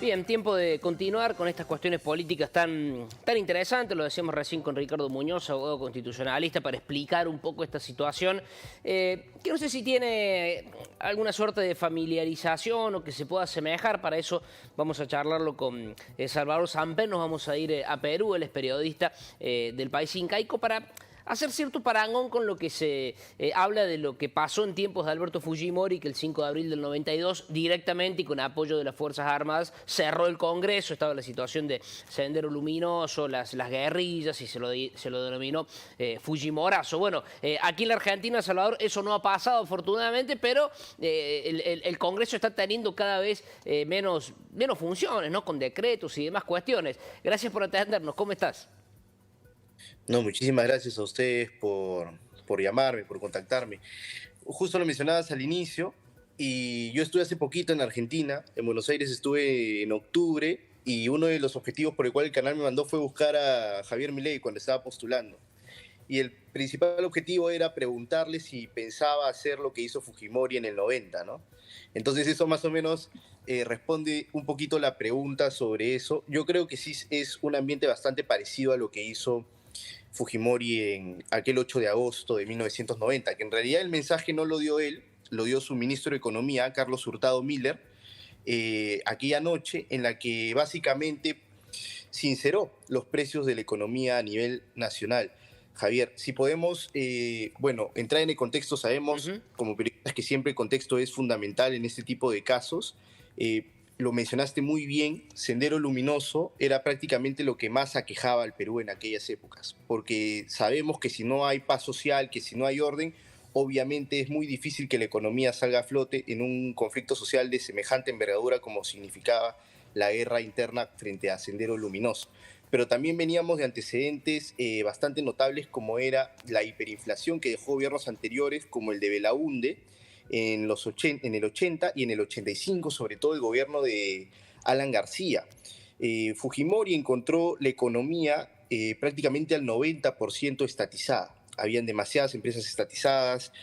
Bien, tiempo de continuar con estas cuestiones políticas tan interesantes, lo decíamos recién con Ricardo Muñoz, abogado constitucionalista, para explicar un poco esta situación, que no sé si tiene alguna suerte de familiarización o que se pueda asemejar. Para eso vamos a charlarlo con Salvador Samper. Nos vamos a ir a Perú, él es periodista del país incaico, para hacer cierto parangón con lo que se habla de lo que pasó en tiempos de Alberto Fujimori, que el 5 de abril del 92, directamente y con apoyo de las Fuerzas Armadas, cerró el Congreso. Estaba la situación de Sendero Luminoso, las guerrillas, y se lo denominó Fujimorazo. Bueno, aquí en la Argentina, Salvador, eso no ha pasado afortunadamente, pero el Congreso está teniendo cada vez menos funciones, ¿no? Con decretos y demás cuestiones. Gracias por atendernos. ¿Cómo estás? No, muchísimas gracias a ustedes por llamarme, por contactarme. Justo lo mencionabas al inicio, y yo estuve hace poquito en Argentina, en Buenos Aires estuve en octubre, y uno de los objetivos por el cual el canal me mandó fue buscar a Javier Milei cuando estaba postulando. Y el principal objetivo era preguntarle si pensaba hacer lo que hizo Fujimori en el 90, ¿no? Entonces eso más o menos responde un poquito la pregunta sobre eso. Yo creo que sí es un ambiente bastante parecido a lo que hizo Fujimori en aquel 8 de agosto de 1990, que en realidad el mensaje no lo dio él, lo dio su ministro de Economía, Carlos Hurtado Miller, aquella noche en la que básicamente sinceró los precios de la economía a nivel nacional. Javier, si podemos, entrar en el contexto, sabemos como periodistas que siempre el contexto es fundamental en este tipo de casos. Lo mencionaste muy bien, Sendero Luminoso era prácticamente lo que más aquejaba al Perú en aquellas épocas, porque sabemos que si no hay paz social, que si no hay orden, obviamente es muy difícil que la economía salga a flote en un conflicto social de semejante envergadura como significaba la guerra interna frente a Sendero Luminoso. Pero también veníamos de antecedentes bastante notables, como era la hiperinflación que dejó gobiernos anteriores, como el de Belaúnde, en el 80 y en el 85, sobre todo el gobierno de Alan García. Fujimori encontró la economía prácticamente al 90% estatizada. Habían demasiadas empresas estatizadas,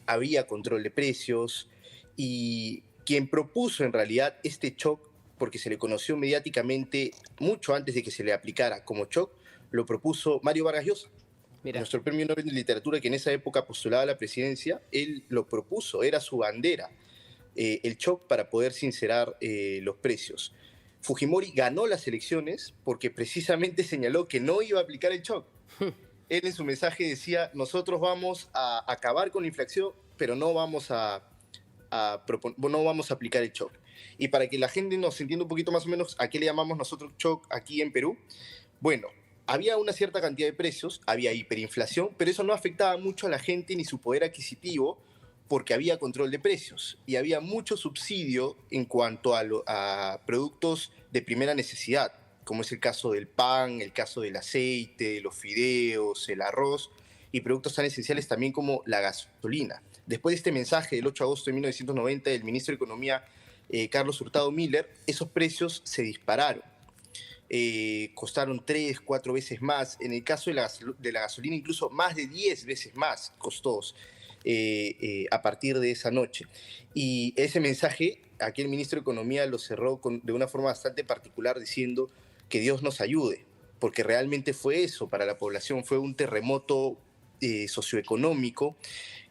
había control de precios, y quien propuso en realidad este shock, porque se le conoció mediáticamente mucho antes de que se le aplicara como shock, lo propuso Mario Vargas Llosa, Mira. nuestro premio Nobel de Literatura, que en esa época postulaba a la presidencia. Él lo propuso, era su bandera, el shock para poder sincerar los precios. Fujimori ganó las elecciones porque precisamente señaló que no iba a aplicar el shock. Él en su mensaje decía: nosotros vamos a acabar con la inflación, pero no vamos no vamos a aplicar el shock. Y para que la gente nos entienda un poquito más o menos a qué le llamamos nosotros shock aquí en Perú, bueno, había una cierta cantidad de precios, había hiperinflación, pero eso no afectaba mucho a la gente ni su poder adquisitivo, porque había control de precios y había mucho subsidio en cuanto a productos de primera necesidad, como es el caso del pan, el caso del aceite, los fideos, el arroz, y productos tan esenciales también como la gasolina. Después de este mensaje del 8 de agosto de 1990 del ministro de Economía, Carlos Hurtado Miller, esos precios se dispararon. Costaron 3, 4 veces más. En el caso de la gasolina, incluso más de 10 veces más costó a partir de esa noche. Y ese mensaje, aquí el ministro de Economía lo cerró de una forma bastante particular, diciendo que Dios nos ayude, porque realmente fue eso para la población, fue un terremoto socioeconómico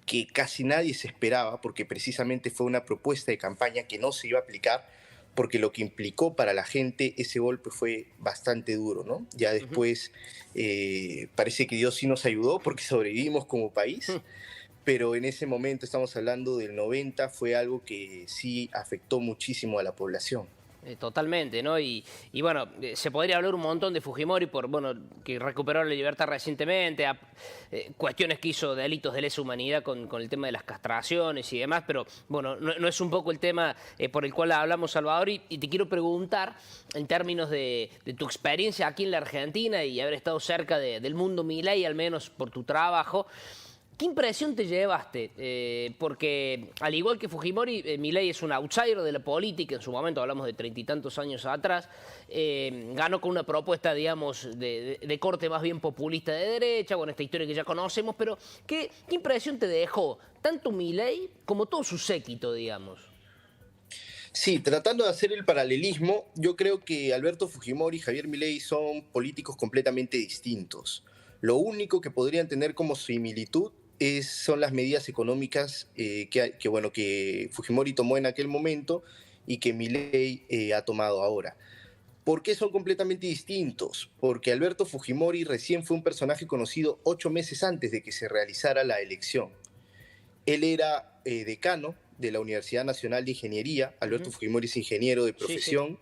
que casi nadie se esperaba, porque precisamente fue una propuesta de campaña que no se iba a aplicar, porque lo que implicó para la gente ese golpe fue bastante duro, ¿no? Ya después parece que Dios sí nos ayudó porque sobrevivimos como país, pero en ese momento, estamos hablando del 90, fue algo que sí afectó muchísimo a la población. Totalmente, ¿no? Y bueno, se podría hablar un montón de Fujimori por, bueno, que recuperó la libertad recientemente, cuestiones que hizo, delitos de lesa humanidad con el tema de las castraciones y demás, pero bueno, no es un poco el tema por el cual hablamos, Salvador, y te quiero preguntar, en términos de tu experiencia aquí en la Argentina y haber estado cerca del mundo Milei, al menos por tu trabajo, ¿qué impresión te llevaste? Porque al igual que Fujimori, Milei es un outsider de la política. En su momento, hablamos de 30 y tantos años atrás, ganó con una propuesta, digamos, de corte más bien populista de derecha, con esta historia que ya conocemos, pero ¿qué impresión te dejó tanto Milei como todo su séquito, digamos? Sí, tratando de hacer el paralelismo, yo creo que Alberto Fujimori y Javier Milei son políticos completamente distintos. Lo único que podrían tener como similitud son las medidas económicas bueno, que Fujimori tomó en aquel momento y que Milei ha tomado ahora. ¿Por qué son completamente distintos? Porque Alberto Fujimori recién fue un personaje conocido 8 meses antes de que se realizara la elección. Él era decano de la Universidad Nacional de Ingeniería. Alberto Fujimori es ingeniero de Sí, sí. profesión.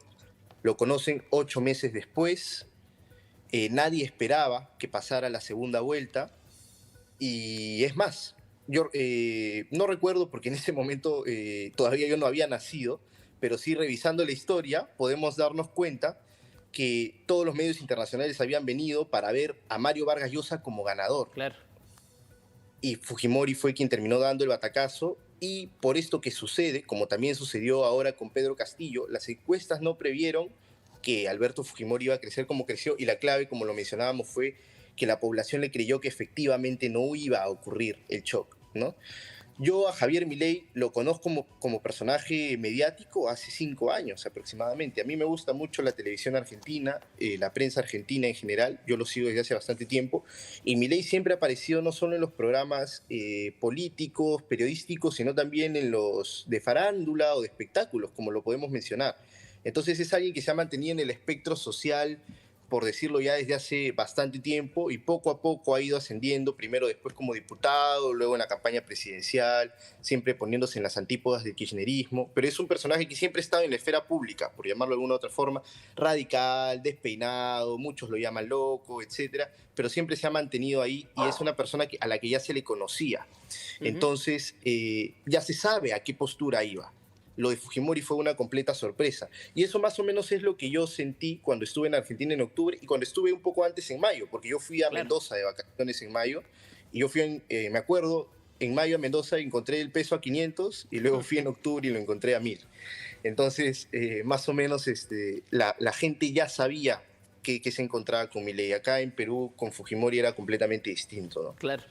Lo conocen 8 meses después. Nadie esperaba que pasara la segunda vuelta. Y es más, yo no recuerdo porque en ese momento todavía yo no había nacido, pero sí revisando la historia podemos darnos cuenta que todos los medios internacionales habían venido para ver a Mario Vargas Llosa como ganador. Claro. Y Fujimori fue quien terminó dando el batacazo, y por esto que sucede, como también sucedió ahora con Pedro Castillo, las encuestas no previeron que Alberto Fujimori iba a crecer como creció, y la clave, como lo mencionábamos, fue que la población le creyó que efectivamente no iba a ocurrir el shock, ¿no? Yo a Javier Milei lo conozco como personaje mediático hace 5 años aproximadamente. A mí me gusta mucho la televisión argentina, la prensa argentina en general. Yo lo sigo desde hace bastante tiempo. Y Milei siempre ha aparecido no solo en los programas políticos, periodísticos, sino también en los de farándula o de espectáculos, como lo podemos mencionar. Entonces es alguien que se ha mantenido en el espectro social, por decirlo ya, desde hace bastante tiempo, y poco a poco ha ido ascendiendo, primero después como diputado, luego en la campaña presidencial, siempre poniéndose en las antípodas del kirchnerismo, pero es un personaje que siempre ha estado en la esfera pública, por llamarlo de alguna otra forma, radical, despeinado, muchos lo llaman loco, etcétera, pero siempre se ha mantenido ahí, y es una persona a la que ya se le conocía. Entonces, ya se sabe a qué postura iba. Lo de Fujimori fue una completa sorpresa. Y eso más o menos es lo que yo sentí cuando estuve en Argentina en octubre y cuando estuve un poco antes en mayo, porque yo fui a Claro. Mendoza de vacaciones en mayo, y yo fui, me acuerdo, en mayo a Mendoza encontré el peso a 500, y luego fui en octubre y lo encontré a 1000. Entonces, más o menos la gente ya sabía que se encontraba con Milei. Acá en Perú con Fujimori era completamente distinto, ¿no? Claro.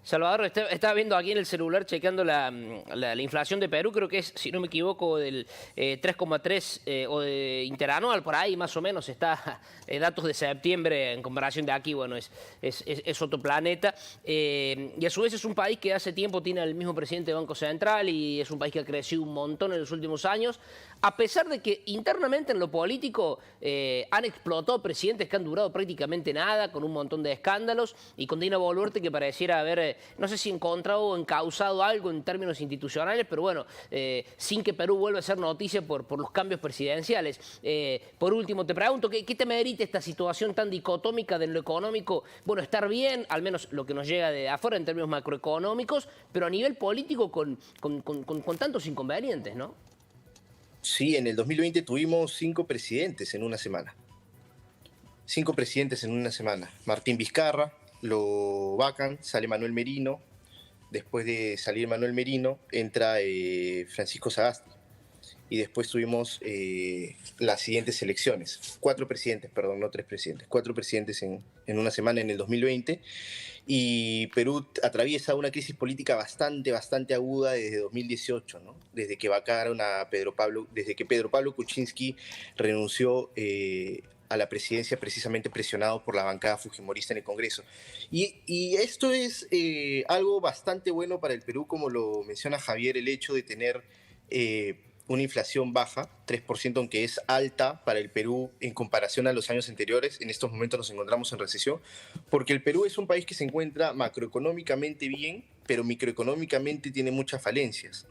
Salvador, estaba viendo aquí en el celular, chequeando la inflación de Perú, creo que es, si no me equivoco, del 3,3 o de interanual, por ahí más o menos, está datos de septiembre en comparación de aquí, bueno, es otro planeta. Y a su vez es un país que hace tiempo tiene el mismo presidente del Banco Central y es un país que ha crecido un montón en los últimos años, a pesar de que internamente en lo político han explotado presidentes que han durado prácticamente nada, con un montón de escándalos, y con Dina Boluarte que pareciera haber, no sé si encontrado o encauzado algo en términos institucionales, pero bueno, sin que Perú vuelva a ser noticia por los cambios presidenciales. Por último, te pregunto, ¿qué te merita esta situación tan dicotómica de lo económico? Bueno, estar bien, al menos lo que nos llega de afuera en términos macroeconómicos, pero a nivel político con tantos inconvenientes, ¿no? Sí, en el 2020 tuvimos 5 presidentes en una semana. 5 presidentes en una semana. Martín Vizcarra, lo vacan, sale Manuel Merino. Después de salir Manuel Merino, entra Francisco Sagasti. Y después tuvimos las siguientes elecciones. 4 presidentes, perdón, no 3 presidentes. 4 presidentes en una semana en el 2020. Y Perú atraviesa una crisis política bastante aguda desde 2018, ¿no? Desde que vacaron a desde que Pedro Pablo Kuczynski renunció a la presidencia, precisamente presionado por la bancada fujimorista en el Congreso. Y esto es algo bastante bueno para el Perú, como lo menciona Javier, el hecho de tener una inflación baja, 3%, aunque es alta para el Perú en comparación a los años anteriores. En estos momentos nos encontramos en recesión, porque el Perú es un país que se encuentra macroeconómicamente bien, pero microeconómicamente tiene muchas falencias.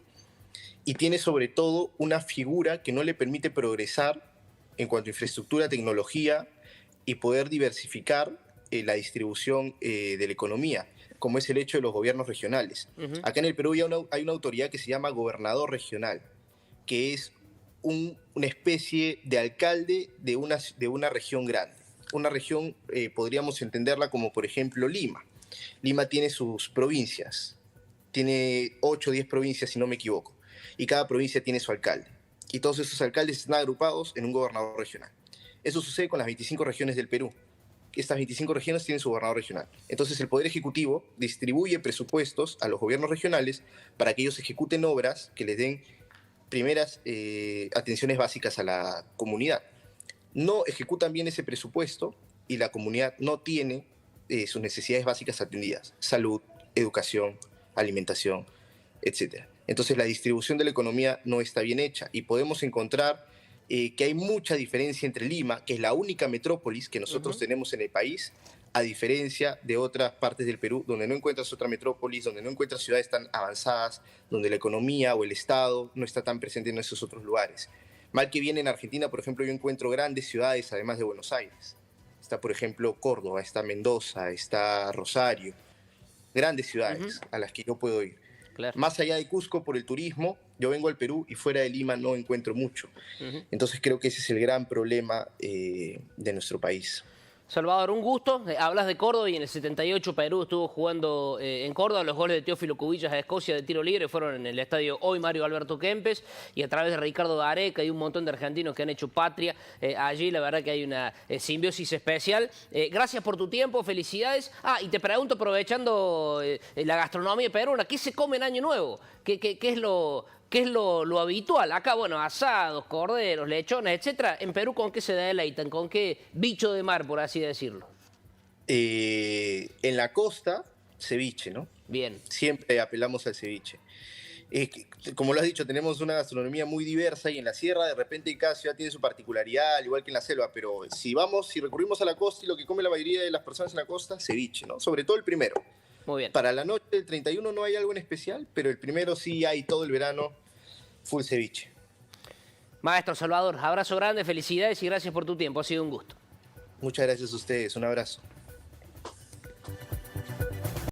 Y tiene sobre todo una figura que no le permite progresar en cuanto a infraestructura, tecnología y poder diversificar la distribución de la economía, como es el hecho de los gobiernos regionales. Acá en el Perú hay una autoridad que se llama gobernador regional, que es una especie de alcalde de una región grande. Una región, podríamos entenderla como, por ejemplo, Lima. Lima tiene sus provincias, tiene 8 o 10 provincias, si no me equivoco, y cada provincia tiene su alcalde. Y todos esos alcaldes están agrupados en un gobernador regional. Eso sucede con las 25 regiones del Perú. Estas 25 regiones tienen su gobernador regional. Entonces el Poder Ejecutivo distribuye presupuestos a los gobiernos regionales para que ellos ejecuten obras que les den primeras atenciones básicas a la comunidad. No ejecutan bien ese presupuesto y la comunidad no tiene sus necesidades básicas atendidas: salud, educación, alimentación, etc. Entonces la distribución de la economía no está bien hecha y podemos encontrar que hay mucha diferencia entre Lima, que es la única metrópolis que nosotros tenemos en el país, a diferencia de otras partes del Perú, donde no encuentras otra metrópolis, donde no encuentras ciudades tan avanzadas, donde la economía o el Estado no está tan presente en esos otros lugares. Mal que bien en Argentina, por ejemplo, yo encuentro grandes ciudades, además de Buenos Aires. Está, por ejemplo, Córdoba, está Mendoza, está Rosario. Grandes ciudades a las que yo puedo ir. Claro. Más allá de Cusco, por el turismo, yo vengo al Perú y fuera de Lima no encuentro mucho. Entonces creo que ese es el gran problema de nuestro país. Salvador, un gusto. Hablas de Córdoba y en el 78 Perú estuvo jugando en Córdoba. Los goles de Teófilo Cubillas a Escocia de tiro libre fueron en el estadio Hoy Mario Alberto Kempes, y a través de Ricardo Gareca y un montón de argentinos que han hecho patria allí. La verdad que hay una simbiosis especial. Gracias por tu tiempo, felicidades. Y te pregunto, aprovechando la gastronomía peruana, ¿qué se come en Año Nuevo? ¿Qué es lo habitual? Acá, bueno, asados, corderos, lechones, etcétera. En Perú, ¿con qué se deleitan? ¿Con qué bicho de mar, por así decirlo? En la costa, ceviche, ¿no? Bien. Siempre apelamos al ceviche. Como lo has dicho, tenemos una gastronomía muy diversa y en la sierra de repente cada ciudad tiene su particularidad, al igual que en la selva, pero si recurrimos a la costa y lo que come la mayoría de las personas en la costa, ceviche, ¿no? Sobre todo el primero. Muy bien. Para la noche del 31 no hay algo en especial, pero el primero sí hay todo el verano full ceviche. Maestro Salvador, abrazo grande, felicidades y gracias por tu tiempo. Ha sido un gusto. Muchas gracias a ustedes. Un abrazo.